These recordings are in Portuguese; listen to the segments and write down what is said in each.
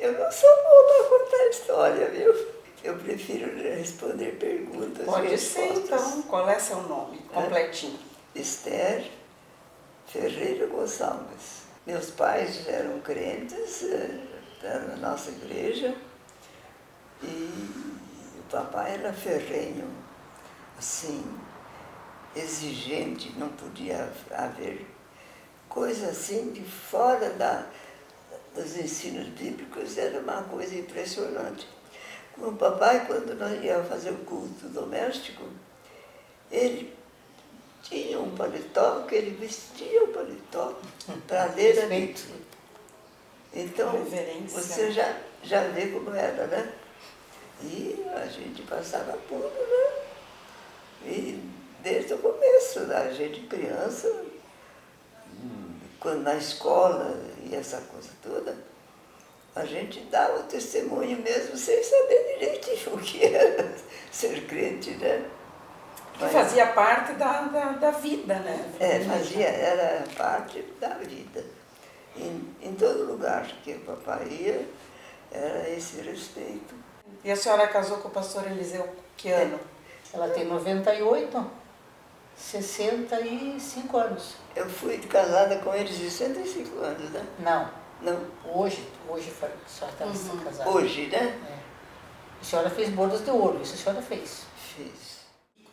Eu não sou boa para contar história, viu? Eu prefiro responder perguntas. Pode ser, então. Qual é seu nome completinho? Esther Ferreira Gonçalves. Meus pais eram crentes na nossa igreja e o papai era ferrenho, assim, exigente, não podia haver coisa assim de fora dos ensinos bíblicos, era uma coisa impressionante. O papai, quando nós íamos fazer o culto doméstico, ele tinha um paletó, que ele vestia o paletó para ler a Bíblia. Então, você já vê como era, né? E a gente passava tudo, né? E desde o começo, a gente criança, quando na escola e essa coisa toda, a gente dava o testemunho mesmo sem saber direitinho o que era ser crente, né? Que fazia parte da vida, né? Era parte da vida. Em todo lugar que o papai ia, era esse respeito. E a senhora casou com o pastor Eliseu que ano? Ela tem 98, 65 anos. Eu fui casada com ele 65 anos, né? Não. Hoje a senhora está casada. Hoje, né? É. A senhora fez bodas de ouro, isso a senhora fez. Fiz.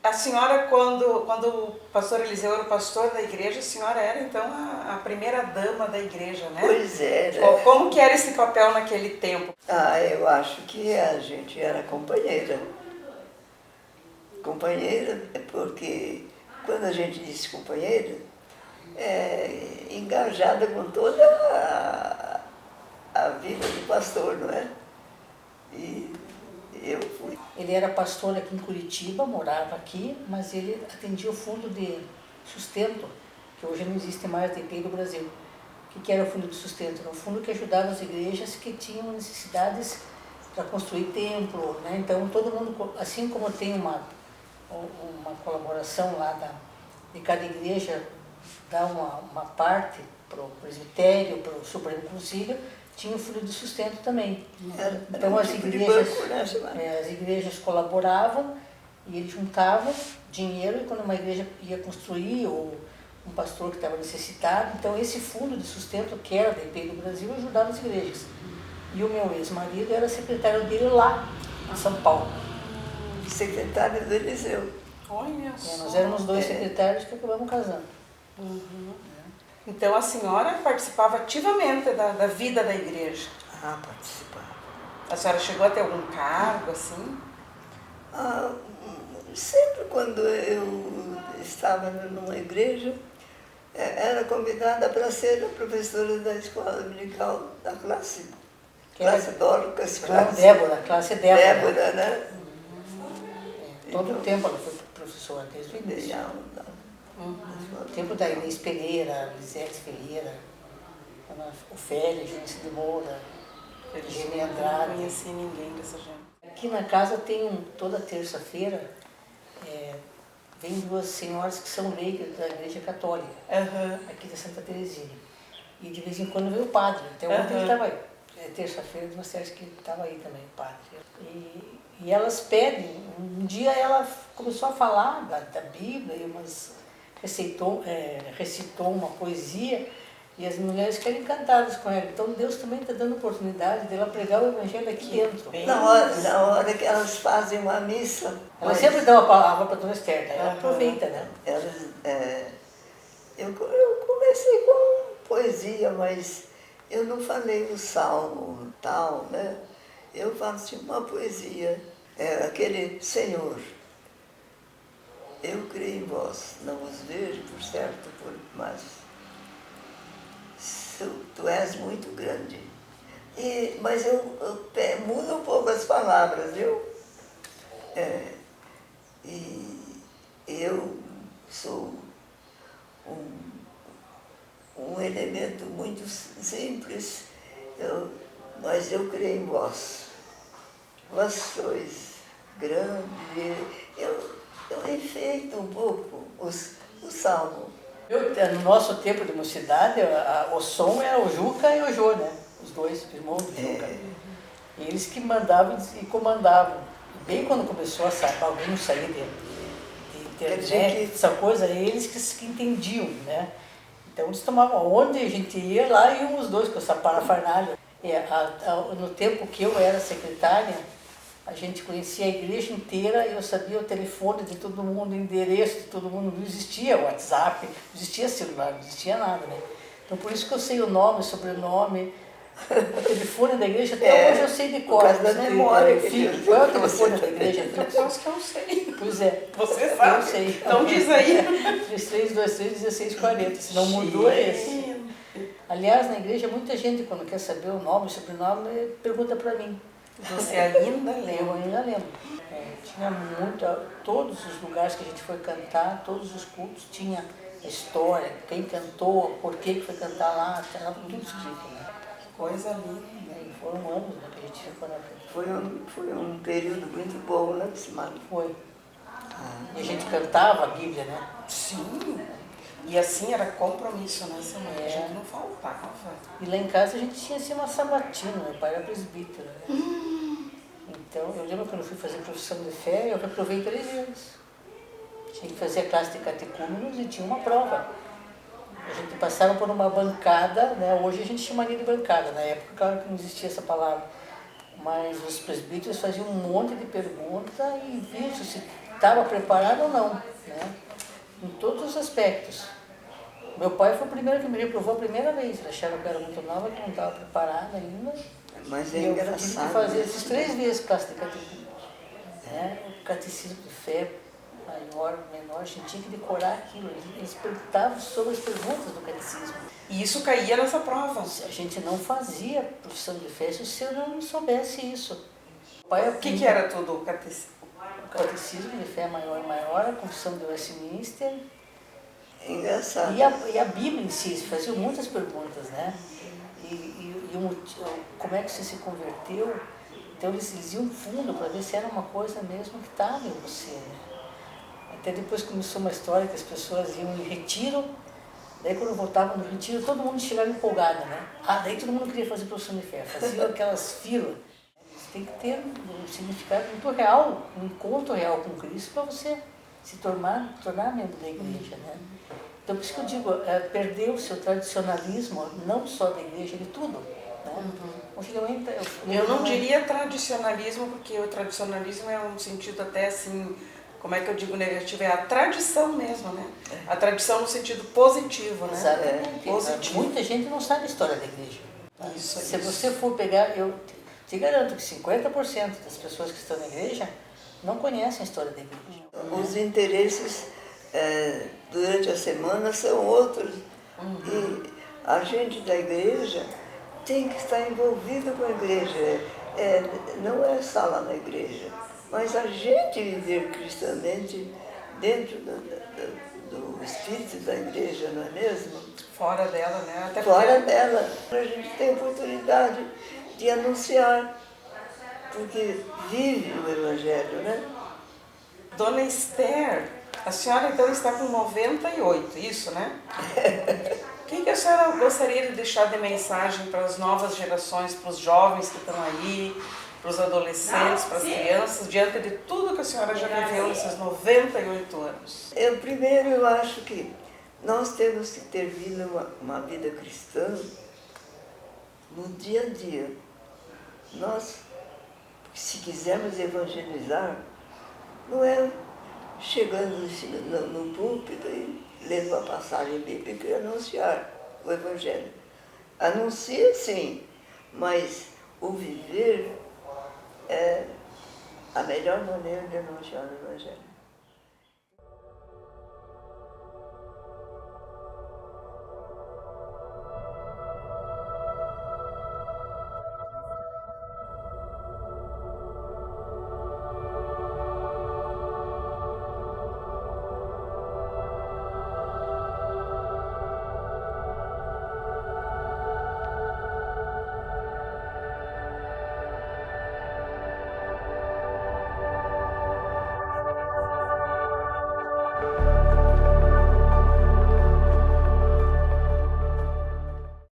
A senhora, quando o pastor Eliseu era o pastor da igreja, a senhora era, então, a primeira dama da igreja, né? Pois era. Como que era esse papel naquele tempo? Eu acho que a gente era companheira. Companheira, porque quando a gente diz companheira, é engajada com toda a vida do pastor, não é? E eu fui. Ele era pastor aqui em Curitiba, morava aqui, mas ele atendia o fundo de sustento, que hoje não existe mais, a DPI do Brasil. O que era o fundo de sustento? Era um fundo que ajudava as igrejas que tinham necessidades para construir templo, né? Então todo mundo, assim como tem uma colaboração lá de cada igreja, dá uma parte para o presbitério, para o Supremo Concílio, tinha o fundo de sustento também. Então as igrejas colaboravam e eles juntavam dinheiro, e quando uma igreja ia construir, ou um pastor que estava necessitado, então esse fundo de sustento, que era da EPI do Brasil, ajudava as igrejas. E o meu ex-marido era secretário dele lá, em São Paulo. Secretário do Eliseu. Olha só. Nós éramos dois secretários que acabamos casando. Então a senhora participava ativamente da vida da igreja? Participava. A senhora chegou a ter algum cargo, assim? Sempre quando eu estava numa igreja, era convidada para ser a professora da escola dominical da classe Dorcas. Classe Débora. Débora, né? Todo o tempo ela foi professora, desde o início. O tempo da Inês Pereira, Lisete Ferreira, Ofélia, Júnice de Moura, Eugênia Andrade. Não conheci ninguém dessa gente. Aqui na casa tem, toda terça-feira, vem duas senhoras que são leigas da Igreja Católica, aqui de Santa Teresinha. E de vez em quando vem o padre, até ontem ele estava aí. Terça-feira, nós temos que estava aí também, o padre. E elas pedem, um dia ela começou a falar da Bíblia, e recitou uma poesia, e as mulheres ficaram encantadas com ela. Então Deus também está dando oportunidade dela pregar o Evangelho aqui dentro. Na hora que elas fazem uma missa. Ela sempre dá uma palavra para toda Esther, ela aproveita, né? Eu comecei com poesia, mas eu não falei o salmo tal, né? Eu faço uma poesia, aquele Senhor, eu creio em vós, não os vejo por certo, mas tu és muito grande. Mas eu mudo um pouco as palavras, viu? E eu sou um elemento muito simples, mas eu creio em vós. Vós sois grande. Eu enfeito um pouco o salmo. No nosso tempo de mocidade, o som era o Juca e o Jô, né? os dois irmãos do Juca. Eles que mandavam e comandavam. Bem quando começou a sair, alguém sair de internet, essa coisa, eles que entendiam, né? Então eles tomavam, onde a gente ia, lá iam os dois com essa parafernália. No tempo que eu era secretária, a gente conhecia a igreja inteira, eu sabia o telefone de todo mundo, o endereço de todo mundo, não existia WhatsApp, não existia celular, não existia nada, né? Então por isso que eu sei o nome, o sobrenome, o telefone da igreja, até hoje eu sei de cor. Por causa da memória. Filho, qual é o telefone da igreja? Eu acho que eu sei. Pois é. Você sabe? Eu sei. Então diz aí. 3323-1640, se não mudou é esse. Aliás, na igreja, muita gente, quando quer saber o nome, o sobrenome, pergunta para mim. Você ainda lembra? Eu ainda lembro. Tinha muito, todos os lugares que a gente foi cantar, todos os cultos, tinha história, quem cantou, por que foi cantar lá, estava tudo escrito, né? Coisa linda. E foram anos, né, que a gente ficou na frente. Foi um período muito bom, né, Simone? Foi. E a gente cantava a Bíblia, né? Sim. E assim era compromisso, né, Simone? A gente não faltava. E lá em casa a gente tinha assim uma sabatina, meu pai era presbítero, né? Então, eu lembro quando eu fui fazer profissão de fé, eu reprovei 3 vezes. Tinha que fazer a classe de catecúmenos e tinha uma prova. A gente passava por uma bancada, né? Hoje a gente chamaria de bancada, na época, claro que não existia essa palavra. Mas os presbíteros faziam um monte de perguntas e viam se estava preparado ou não, né? Em todos os aspectos. Meu pai foi o primeiro que me reprovou a primeira vez. Ele achava que eu era muito nova, que não estava preparada ainda. Mas é e eu engraçado. tive que fazer esses 3 vezes classe de catecismo. Né? O catecismo de fé, maior, menor, a gente tinha que decorar aquilo. Eles perguntavam sobre as perguntas do catecismo. E isso caía nessa prova. A gente não fazia profissão de fé se eu não soubesse isso. O que era tudo o catecismo? O catecismo de fé maior, a confissão de Westminster. Engraçado. E a Bíblia em si, faziam muitas perguntas, né? Como é que você se converteu? Então eles iam fundo para ver se era uma coisa mesmo que estava em você, né? Até depois começou uma história que as pessoas iam em retiro, daí quando voltavam no retiro, todo mundo chegava empolgado, né? Daí todo mundo queria fazer profissão de fé, faziam aquelas filas. Você tem que ter um significado muito real, um encontro real com Cristo para você se tornar membro da igreja, né? Então, por isso que eu digo, perdeu o seu tradicionalismo, não só da igreja, de tudo. Né? Eu não diria tradicionalismo, porque o tradicionalismo é um sentido até assim, como é que eu digo negativo? É a tradição mesmo, né? A tradição no sentido positivo, né? Exatamente. Positivo. Muita gente não sabe a história da igreja. Isso, Se você for pegar, eu te garanto que 50% das pessoas que estão na igreja não conhecem a história da igreja. Os interesses durante a semana são outros. E a gente da igreja tem que estar envolvido com a igreja. Não é só lá na igreja, mas a gente viver cristamente dentro do espírito da igreja, não é mesmo? Fora dela, né? Até fora dela. A gente tem oportunidade de anunciar, porque vive o Evangelho, né? Dona Esther, a senhora então está com 98, isso, né? O que a senhora gostaria de deixar de mensagem para as novas gerações, para os jovens que estão aí, para os adolescentes, para as crianças, diante de tudo que a senhora já viveu nesses 98 anos? Primeiro, eu acho que nós temos que ter vindo uma vida cristã no dia a dia. Nós, se quisermos evangelizar, não é chegando no púlpito e lendo a passagem bíblica e anunciar o Evangelho. Anuncia sim, mas o viver é a melhor maneira de anunciar o Evangelho.